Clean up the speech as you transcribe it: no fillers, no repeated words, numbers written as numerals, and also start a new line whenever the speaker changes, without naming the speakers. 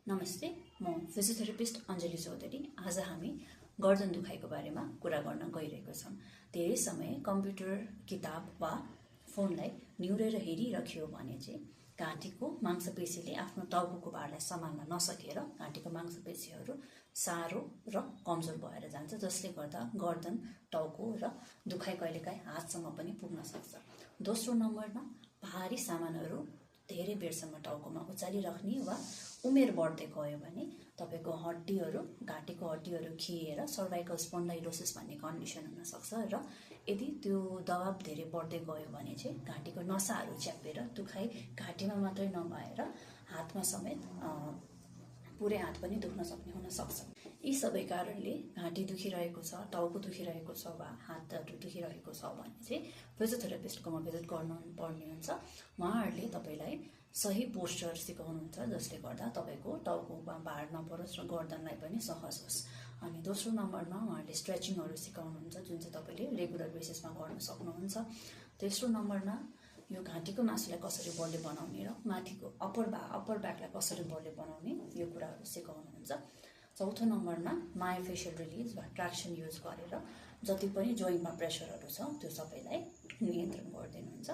नमस्ते, म फिजियोथेरापिस्ट अञ्जली चौधरी। आज हामी गर्दन दुखाइको बारेमा कुरा गर्न गइरहेको छौँ। धेरै समय कम्प्युटर, किताब वा फोनलाई निहुरेर हेरिरह्यो भने चाहिँ घाँटीको मांसपेशीले आफ्नो टाउकोको भारलाई सम्हाल्न नसकेर घाँटीको मांसपेशीहरू सारो र कमजोर भएर जान्छ, जसले गर्दा गर्दन, टाउको र दुखाइ कहिलेकाहीँ हातसम्म पनि पुग्न सक्छ। दोस्रो नम्बरमा भारी सामानहरू धेरै बेरसम्म टाउकोमा उचालिराख्ने वा उमेर बढ्दै गयो भने तपाईको हड्डीहरू, घाँटीको हड्डीहरू खिएर सर्भाइकल स्पन्डाइलोसिस भन्ने कन्डिसन हुन सक्छ र यदि त्यो दबाव धेरै बढ्दै गयो भने चाहिँ घाँटीको नसाहरू च्यापेर दुखाइ घाँटीमा मात्रै नभएर हातमा समेत पुरै हात पनि दुख्न सक्ने हुन सक्छ। यी सबै कारणले घाँटी दुखिरहेको छ, टाउको दुखिरहेको छ वा हातहरू दुखिरहेको छ भने चाहिँ फिजियोथेरापिस्टकोमा भिजिट गर्नुपर्ने हुन्छ। उहाँहरूले तपाईँलाई सही पोस्चर सिकाउनुहुन्छ, जसले गर्दा तपाईँको टाउकोमा भार नपरोस् र गर्दनलाई पनि सहज होस्। अनि दोस्रो नम्बरमा उहाँहरूले स्ट्रेचिङहरू सिकाउनुहुन्छ, जुन चाहिँ तपाईँले रेगुलर बेसिसमा गर्न सक्नुहुन्छ। तेस्रो नम्बरमा यो घाँटीको मासुलाई कसरी बलियो बनाउने र माथिको अप्पर ब्याकलाई कसरी बलियो बनाउने यो कुराहरू सिकाउनुहुन्छ। चौथो नम्बरमा मायोफेसियल रिलिज वा ट्र्याक्सन युज गरेर जति पनि जोइन्टमा प्रेसरहरू छ त्यो सबैलाई नियन्त्रण गरिदिनुहुन्छ।